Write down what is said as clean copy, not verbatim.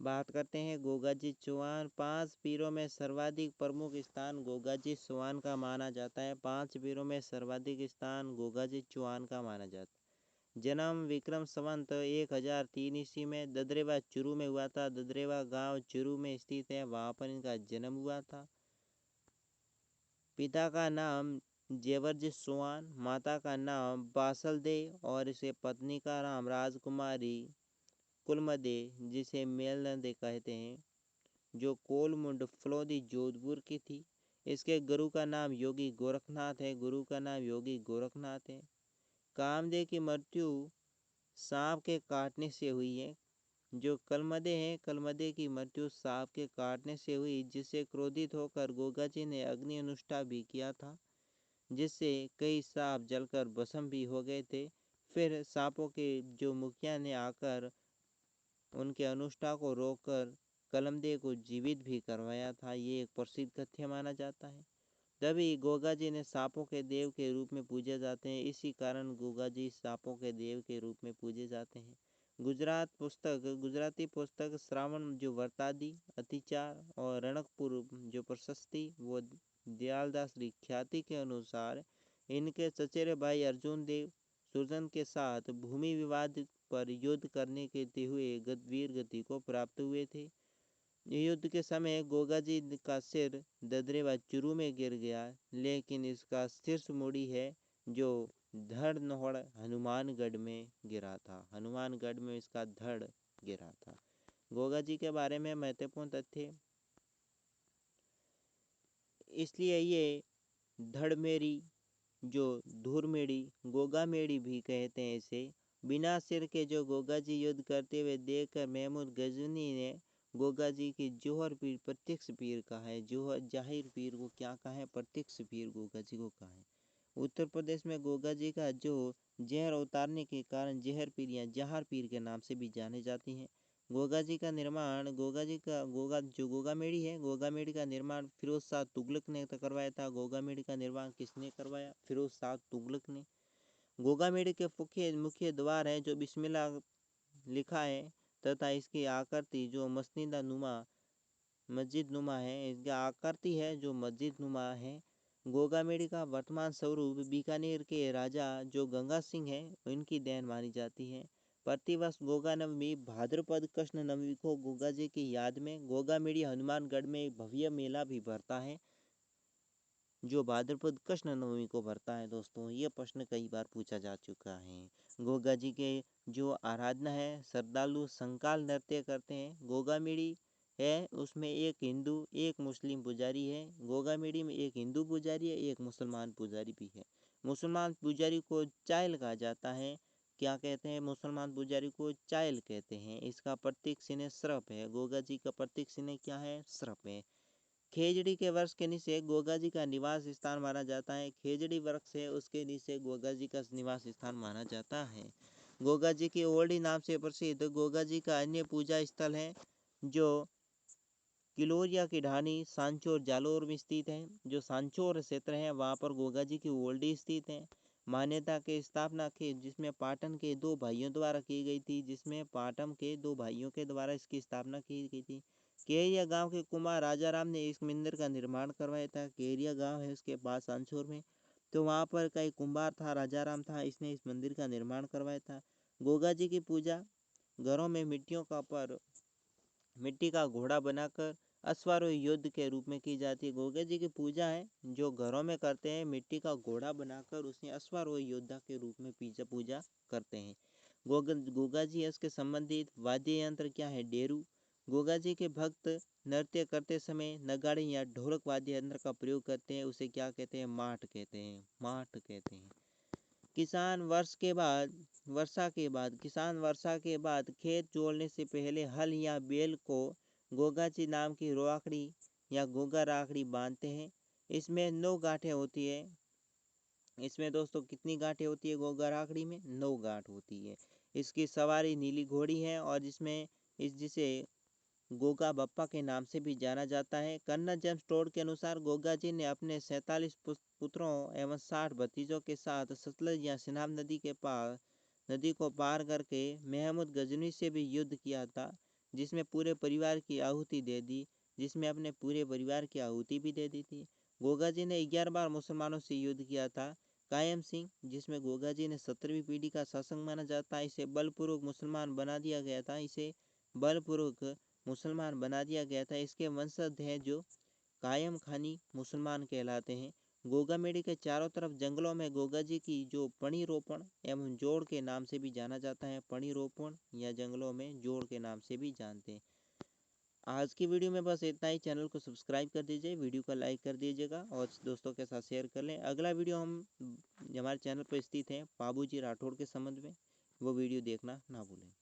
बात करते हैं गोगाजी चौहान। 5 पीरों में सर्वाधिक प्रमुख स्थान गोगाजी चौहान का माना जाता है। 5 पीरों में सर्वाधिक स्थान गोगाजी चौहान का माना जाता है। जन्म विक्रम संवत 1003 ईस्वी में ददरेवा चुरू में हुआ था। ददरेवा गांव चुरू में स्थित है, वहां पर इनका जन्म हुआ था। पिता का नाम जेवर्ज चौहान, माता का नाम बासल दे और इसे पत्नी का नाम राजकुमारी कुलमदे, जिसे मेलनदे कहते हैं, जो कोलमुंड फलोदी जोधपुर की थी। इसके गुरु का नाम योगी गोरखनाथ है। गुरु का नाम योगी गोरखनाथ है। कामदेव की मृत्यु सांप के काटने से हुई है। जो कलमदे हैं, कलमदे की मृत्यु सांप के काटने से हुई, जिससे क्रोधित होकर गोगाजी ने अग्नि अनुष्ठा भी किया था, जिससे कई सांप जलकर भस्म भी हो गए थे। फिर सांपों के जो मुखिया ने आकर उनके अनुष्ठा को रोककर कलमदेव को जीवित भी करवाया था। ये एक प्रसिद्ध कथ्य माना जाता है। तभी गोगाजी ने सांपों के देव के रूप में पूजे जाते हैं। इसी कारण गोगाजी सांपों के देव के रूप में पूजे जाते हैं। गुजराती पुस्तक श्रावण जो वर्तादी अतिचार और रणकपुर जो प्रशस्ति वो दयालदास की ख्याति के अनुसार इनके चचेरे भाई अर्जुन देव सुरजन के साथ भूमि विवाद पर युद्ध करने के हुए वीर गति को प्राप्त हुए थे। युद्ध के समय गोगाजी का सिर ददरेवा चुरू में गिर गया, लेकिन इसका शीर्ष मुड़ी है जो धड़ नोहड़ हनुमानगढ़ में गिरा था। हनुमानगढ़ में इसका धड़ गिरा था। गोगाजी के बारे में महत्वपूर्ण तथ्य, इसलिए ये धड़मेरी जो धूरमेड़ी गोगामेड़ी भी कहते हैं इसे। बिना सिर के जो गोगाजी युद्ध करते हुए देखकर महमूद गजनी ने गोगाजी की जौहर पीर प्रत्यक्ष पीर कहा है। जौहर जाहिर पीर को क्या कहा है? प्रत्यक्ष पीर गोगाजी को कहा है। उत्तर प्रदेश में गोगाजी का जो जहर उतारने के कारण जहर पीर या जहार पीर के नाम से भी जाने जाती हैं। गोगाजी का निर्माण गोगामेड़ी है, गोगामेड़ी का निर्माण फिरोज शाह तुगलक ने करवाया था। गोगामेड़ी का निर्माण किसने करवाया? फिरोज शाह तुगलक ने। गोगामेड़ी के मुख्य द्वार है जो बिस्मिल्लाह लिखा है तथा इसकी आकृति जो मस्जिद नुमा है, इसकी आकृति है जो मस्जिद नुमा है। गोगामेड़ी का वर्तमान स्वरूप बीकानेर के राजा जो गंगा सिंह है इनकी देन मानी जाती है। प्रतिवर्ष गोगा नवमी भाद्रपद कृष्ण नवमी को गोगाजी की याद में गोगामेड़ी हनुमानगढ़ में भव्य मेला भी भरता है, जो भाद्रपद कृष्ण नवमी को भरता है। दोस्तों, ये प्रश्न कई बार पूछा जा चुका है। गोगाजी के जो आराधना है, श्रद्धालु संकाल नृत्य करते हैं। गोगामेड़ी है उसमें एक हिंदू एक मुस्लिम पुजारी है। गोगामेड़ी में एक हिंदू पुजारी है, एक मुसलमान पुजारी भी है। मुसलमान पुजारी को चायल कहा जाता है। क्या कहते हैं? मुसलमान पुजारी को चायल कहते हैं। इसका प्रतीक चिन्ह सर्प है। गोगाजी का प्रतीक चिन्ह क्या है? सर्प है। खेजड़ी के वृक्ष के नीचे गोगाजी का निवास स्थान माना जाता है। खेजड़ी वृक्ष है उसके नीचे गोगाजी का निवास स्थान माना जाता है। गोगाजी की ओल्डी नाम से प्रसिद्ध गोगाजी का अन्य पूजा स्थल है जो किलोरिया की ढानी सांचौर जालोर में स्थित है। जो सांचौर क्षेत्र है वहाँ पर गोगाजी की ओल्डी स्थित है। मान्यता के स्थापना के जिसमें पाटन के 2 भाइयों द्वारा की गई थी, जिसमें पाटन के 2 भाइयों के द्वारा इसकी स्थापना की गई थी। केरिया गांव के कुमार राजाराम ने इस मंदिर का निर्माण करवाया था। केरिया गांव है उसके पास सांचौर में, तो वहाँ पर कई कुंभार था, राजाराम था, इसने इस मंदिर का निर्माण करवाया था। गोगाजी की पूजा घरों में मिट्टी का घोड़ा बनाकर अश्वारोही युद्ध के रूप में की जाती है। गोगाजी की पूजा है जो घरों में करते हैं, मिट्टी का घोड़ा बनाकर उसे अश्वारोही योद्धा के रूप में पूजा करते हैं। गोगाजी है उसके संबंधित वाद्य यंत्र क्या है? डेरू। गोगाजी के भक्त नृत्य करते समय नगाड़े या ढोलक वाद्य यंत्र का प्रयोग करते हैं, उसे क्या कहते हैं? माठ कहते हैं। माठ कहते हैं। किसान वर्षा के बाद खेत जोड़ने से पहले हल या बैल को गोगाजी नाम की रोआकड़ी या गोगा राखड़ी बांधते हैं। इसमें 9 गांठें होती है। इसमें दोस्तों कितनी गांठें होती है? गोगा राखड़ी में 9 गांठ होती है। इसकी सवारी नीली घोड़ी है और जिसे गोगा बप्पा के नाम से भी जाना जाता है। कन्नड़ जेम्स टोड के अनुसार गोगाजी ने अपने 47 पुत्रों एवं 60 भतीजों के साथ सतलज या सिनाब नदी को पार करके महमूद गजनी से भी युद्ध किया था। जिसमें पूरे परिवार की आहुति दे दी, जिसमें अपने पूरे परिवार की आहुति भी दे दी थी। गोगा जी ने 11 बार मुसलमानों से युद्ध किया था। कायम सिंह, जिसमें गोगा जी ने 17वीं पीढ़ी का शासक माना जाता है, इसे बलपूर्वक मुसलमान बना दिया गया था। इसके वंशज हैं जो कायम खानी मुसलमान कहलाते हैं। गोगा मेड़ी के चारों तरफ जंगलों में गोगा जी की जो पणी रोपण एवं जोड़ के नाम से भी जाना जाता है, पणी रोपण या जंगलों में जोड़ के नाम से भी जानते हैं। आज की वीडियो में बस इतना ही। चैनल को सब्सक्राइब कर दीजिए, वीडियो को लाइक कर दीजिएगा और दोस्तों के साथ शेयर कर लें। अगला वीडियो हम हमारे चैनल पर स्थित है बाबूजी राठौड़ के संबंध में, वो वीडियो देखना ना भूलें।